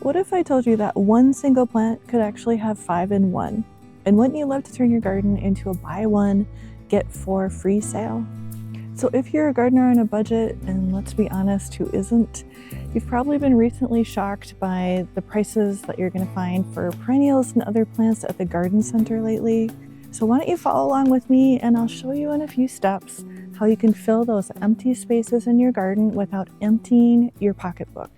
What if I told you that one single plant could actually have 5 in 1? And wouldn't you love to turn your garden into a buy one, get 4 free sale? So if you're a gardener on a budget, and let's be honest, who isn't, you've probably been recently shocked by the prices that you're going to find for perennials and other plants at the garden center lately. So why don't you follow along with me and I'll show you in a few steps how you can fill those empty spaces in your garden without emptying your pocketbook.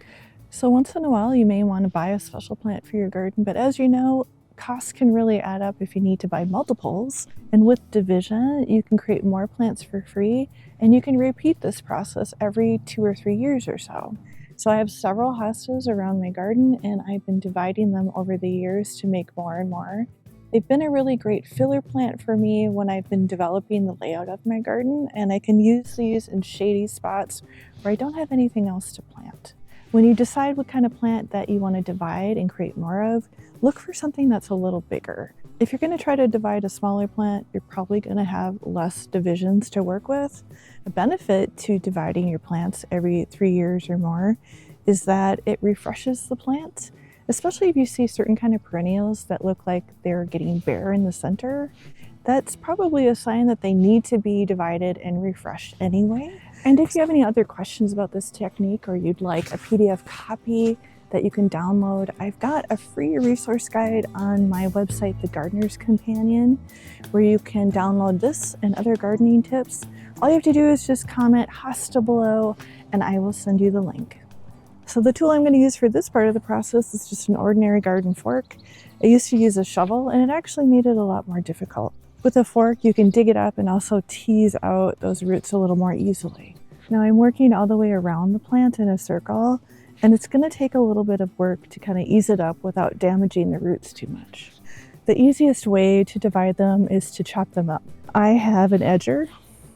So once in a while you may want to buy a special plant for your garden, but as you know, costs can really add up if you need to buy multiples. And with division, you can create more plants for free, and you can repeat this process every 2 or 3 years or so. So I have several hostas around my garden, and I've been dividing them over the years to make more and more. They've been a really great filler plant for me when I've been developing the layout of my garden, and I can use these in shady spots where I don't have anything else to plant. When you decide what kind of plant that you want to divide and create more of, look for something that's a little bigger. If you're going to try to divide a smaller plant, you're probably going to have less divisions to work with. The benefit to dividing your plants every 3 years or more is that it refreshes the plant, especially if you see certain kind of perennials that look like they're getting bare in the center. That's probably a sign that they need to be divided and refreshed anyway. And if you have any other questions about this technique or you'd like a PDF copy that you can download, I've got a free resource guide on my website, The Gardener's Companion, where you can download this and other gardening tips. All you have to do is just comment hosta below and I will send you the link. So the tool I'm going to use for this part of the process is just an ordinary garden fork. I used to use a shovel and it actually made it a lot more difficult. With a fork, you can dig it up and also tease out those roots a little more easily. Now I'm working all the way around the plant in a circle, and it's going to take a little bit of work to kind of ease it up without damaging the roots too much. The easiest way to divide them is to chop them up. I have an edger.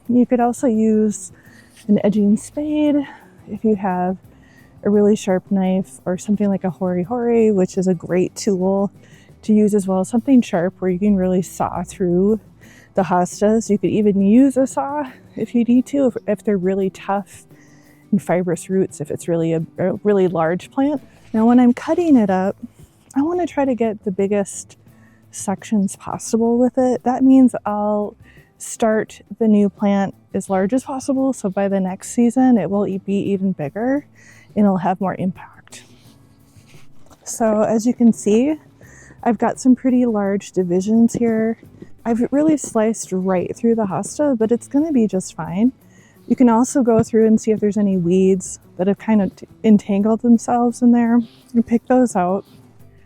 You could also use an edging spade if you have a really sharp knife, or something like a hori-hori, which is a great tool to use as well. Something sharp where you can really saw through the hostas. You could even use a saw if you need to, if they're really tough and fibrous roots, if it's really a really large plant. Now when I'm cutting it up, I want to try to get the biggest sections possible with it. That means I'll start the new plant as large as possible, so by the next season it will be even bigger and it'll have more impact. So as you can see, I've got some pretty large divisions here. I've really sliced right through the hosta, but it's going to be just fine. You can also go through and see if there's any weeds that have kind of entangled themselves in there and pick those out.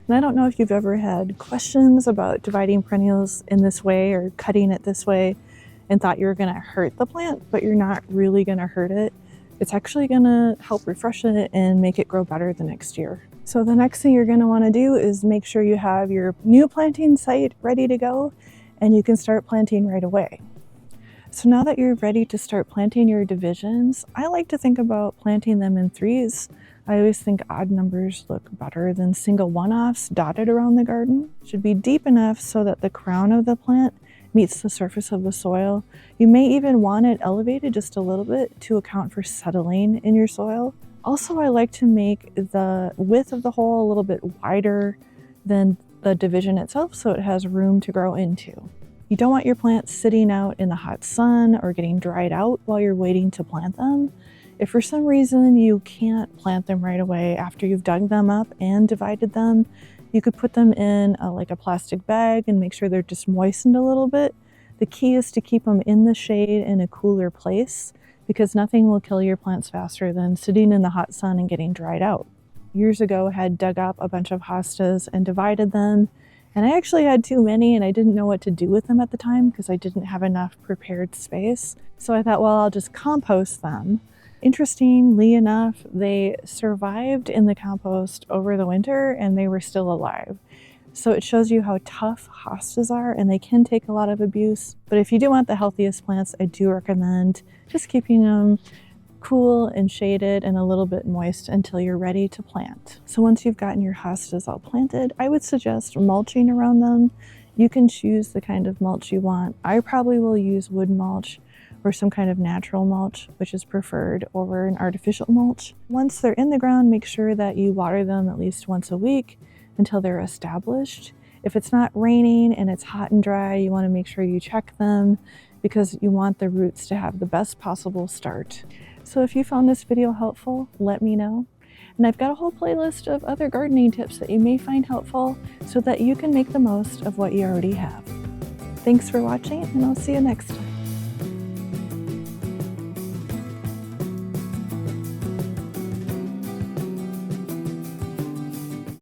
And I don't know if you've ever had questions about dividing perennials in this way or cutting it this way and thought you were going to hurt the plant, but you're not really going to hurt it. It's actually going to help refresh it and make it grow better the next year. So the next thing you're going to want to do is make sure you have your new planting site ready to go and you can start planting right away. So now that you're ready to start planting your divisions, I like to think about planting them in threes. I always think odd numbers look better than single one-offs dotted around the garden. It should be deep enough so that the crown of the plant meets the surface of the soil. You may even want it elevated just a little bit to account for settling in your soil. Also, I like to make the width of the hole a little bit wider than the division itself so it has room to grow into. You don't want your plants sitting out in the hot sun or getting dried out while you're waiting to plant them. If for some reason you can't plant them right away after you've dug them up and divided them, you could put them in like a plastic bag and make sure they're just moistened a little bit. The key is to keep them in the shade in a cooler place, because nothing will kill your plants faster than sitting in the hot sun and getting dried out. Years ago, I had dug up a bunch of hostas and divided them, and I actually had too many and I didn't know what to do with them at the time because I didn't have enough prepared space. So I thought, well, I'll just compost them. Interestingly enough, they survived in the compost over the winter and they were still alive. So it shows you how tough hostas are, and they can take a lot of abuse. But if you do want the healthiest plants, I do recommend just keeping them cool and shaded and a little bit moist until you're ready to plant. So once you've gotten your hostas all planted, I would suggest mulching around them. You can choose the kind of mulch you want. I probably will use wood mulch or some kind of natural mulch, which is preferred over an artificial mulch. Once they're in the ground, make sure that you water them at least once a week until they're established. If it's not raining and it's hot and dry, you want to make sure you check them because you want the roots to have the best possible start. So if you found this video helpful, let me know. And I've got a whole playlist of other gardening tips that you may find helpful so that you can make the most of what you already have. Thanks for watching, and I'll see you next time.